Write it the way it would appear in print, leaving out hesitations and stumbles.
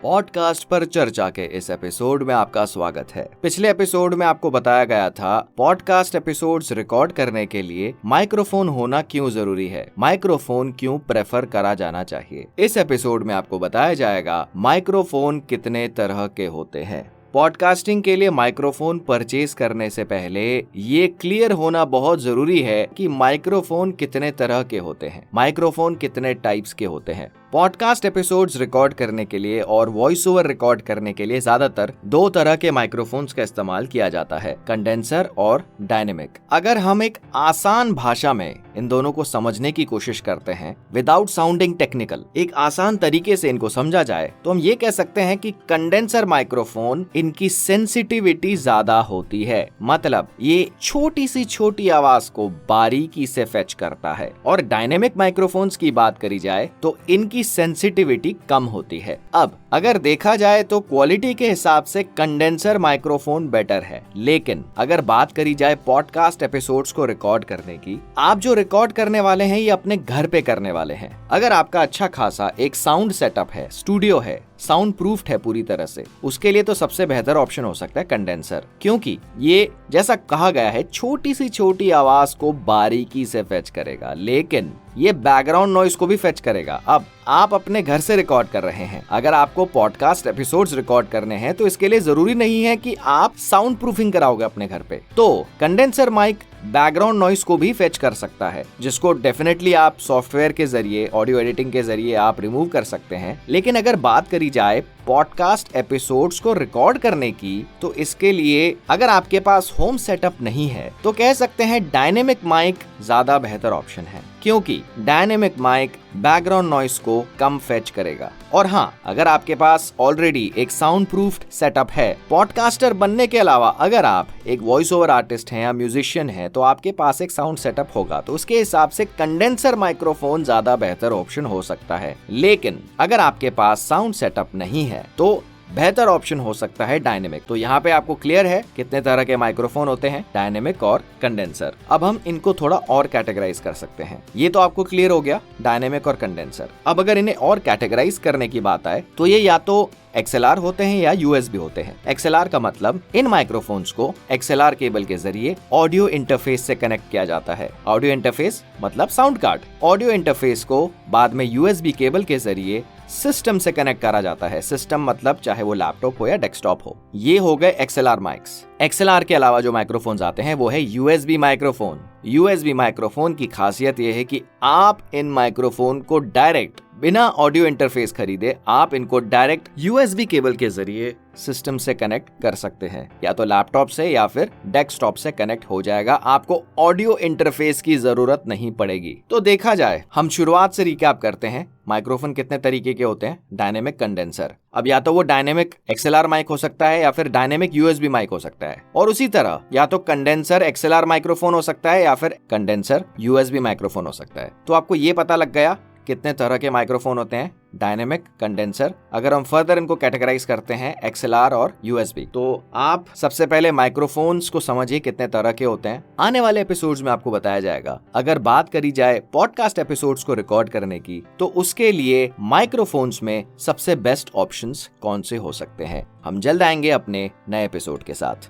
Podcast पर चर्चा के इस एपिसोड में आपका स्वागत है। पिछले एपिसोड में आपको बताया गया था पॉडकास्ट एपिसोड्स रिकॉर्ड करने के लिए माइक्रोफोन होना क्यों जरूरी है, माइक्रोफोन क्यों प्रेफर करा जाना चाहिए। इस एपिसोड में आपको बताया जाएगा माइक्रोफोन कितने तरह के होते हैं। पॉडकास्टिंग के लिए माइक्रोफोन परचेज करने से पहले ये क्लियर होना बहुत जरूरी है कि माइक्रोफोन कितने तरह के होते हैं, माइक्रोफोन कितने टाइप्स के होते हैं। पॉडकास्ट एपिसोड्स रिकॉर्ड करने के लिए और वॉइस ओवर रिकॉर्ड करने के लिए ज्यादातर दो तरह के माइक्रोफोन्स का इस्तेमाल किया जाता है, कंडेंसर और डायनेमिक। अगर हम एक आसान भाषा में इन दोनों को समझने की कोशिश करते हैं विदाउट साउंडिंग टेक्निकल, एक आसान तरीके से इनको समझा जाए तो हम ये कह सकते हैं कि कंडेंसर माइक्रोफोन इनकी सेंसिटिविटी ज्यादा होती है, मतलब ये छोटी सी छोटी आवाज को बारीकी से फेच करता है। और डायनेमिक माइक्रोफोन्स की बात करी जाए तो इनकी सेंसिटिविटी कम होती है। अब अगर देखा जाए तो क्वालिटी के हिसाब से कंडेंसर माइक्रोफोन बेटर है, लेकिन अगर बात करी जाए पॉडकास्ट एपिसोड्स को रिकॉर्ड करने की, आप जो रिकॉर्ड करने वाले हैं ये अपने घर पे करने वाले हैं। अगर आपका अच्छा खासा एक साउंड सेटअप है, स्टूडियो है, साउंड प्रूफ्ड है पूरी तरह से, उसके लिए तो सबसे बेहतर ऑप्शन हो सकता है कंडेंसर, क्योंकि ये जैसा कहा गया है छोटी सी छोटी आवाज को बारीकी से फेच करेगा, लेकिन ये बैकग्राउंड नॉइस को भी फेच करेगा। अब आप अपने घर से रिकॉर्ड कर रहे हैं, अगर आपको पॉडकास्ट एपिसोड्स रिकॉर्ड करने हैं तो इसके लिए जरूरी नहीं है कि आप साउंड प्रूफिंग कराओगे अपने घर पे, तो कंडेंसर माइक बैकग्राउंड नॉइस को भी फेच कर सकता है, जिसको डेफिनेटली आप सॉफ्टवेयर के जरिए, ऑडियो एडिटिंग के जरिए आप रिमूव कर सकते हैं। लेकिन अगर बात करी जाए पॉडकास्ट एपिसोड्स को रिकॉर्ड करने की, तो इसके लिए अगर आपके पास होम सेटअप नहीं है तो कह सकते हैं डायनेमिक माइक ज्यादा बेहतर ऑप्शन है, क्योंकि डायनेमिक माइक बैकग्राउंड नॉइस को कम फेच करेगा। और हाँ, अगर आपके पास ऑलरेडी एक साउंड प्रूफ्ड सेटअप है, पॉडकास्टर बनने के अलावा अगर आप एक वॉइस ओवर आर्टिस्ट हैं या म्यूजिशियन हैं, तो आपके पास एक साउंड सेटअप होगा, तो उसके हिसाब से कंडेंसर माइक्रोफोन ज्यादा बेहतर ऑप्शन हो सकता है। लेकिन अगर आपके पास साउंड सेटअप नहीं है तो बेहतर ऑप्शन हो सकता है डायनेमिक। तो यहाँ पे आपको क्लियर है कितने तरह के माइक्रोफोन होते हैं, डायनेमिक और कंडेंसर। अब हम इनको थोड़ा और कैटेगराइज कर सकते हैं। ये तो आपको क्लियर हो गया, डायनेमिक और कंडेंसर। अब अगर इन्हें और कैटेगराइज करने की बात आए तो ये या तो XLR होते हैं या USB होते हैं। XLR का मतलब इन माइक्रोफोन्स को XLR केबल के जरिए ऑडियो इंटरफेस से कनेक्ट किया जाता है। ऑडियो इंटरफेस मतलब साउंड कार्ड। ऑडियो इंटरफेस को बाद में USB केबल के जरिए सिस्टम से कनेक्ट करा जाता है। सिस्टम मतलब चाहे वो लैपटॉप हो या डेस्कटॉप हो। ये हो गए XLR माइक्स। XLR के अलावा जो माइक्रोफोन्स आते हैं वो है USB माइक्रोफोन। USB माइक्रोफोन की खासियत ये है कि आप इन माइक्रोफोन को डायरेक्ट बिना ऑडियो इंटरफेस खरीदे आप इनको डायरेक्ट USB केबल के जरिए सिस्टम से कनेक्ट कर सकते हैं, या तो लैपटॉप से या फिर डेस्कटॉप से कनेक्ट हो जाएगा। आपको ऑडियो इंटरफेस की जरूरत नहीं पड़ेगी। तो देखा जाए, हम शुरुआत से रिकैप करते हैं। माइक्रोफोन कितने तरीके के होते हैं, डायनेमिक, कंडेंसर। अब या तो वो डायनेमिक XLR माइक हो सकता है या फिर डायनेमिक USB माइक हो सकता है, और उसी तरह या तो कंडेंसर XLR माइक्रोफोन हो सकता है या फिर कंडेंसर USB माइक्रोफोन हो सकता है। तो आपको ये पता लग गया कितने तरह के माइक्रोफोन होते हैं, डायनेमिक, कंडेंसर। अगर हम फर्दर इनको कैटेगराइज करते हैं XLR और USB, तो आप सबसे पहले माइक्रोफोन्स को समझिए कितने तरह के होते हैं। आने वाले एपिसोड्स में आपको बताया जाएगा। अगर बात करी जाए पॉडकास्ट एपिसोड्स को रिकॉर्ड करने की, तो उसके लिए माइक्रोफोन्स में सबसे बेस्ट ऑप्शंस कौन से हो सकते हैं। हम जल्द आएंगे अपने नए एपिसोड के साथ।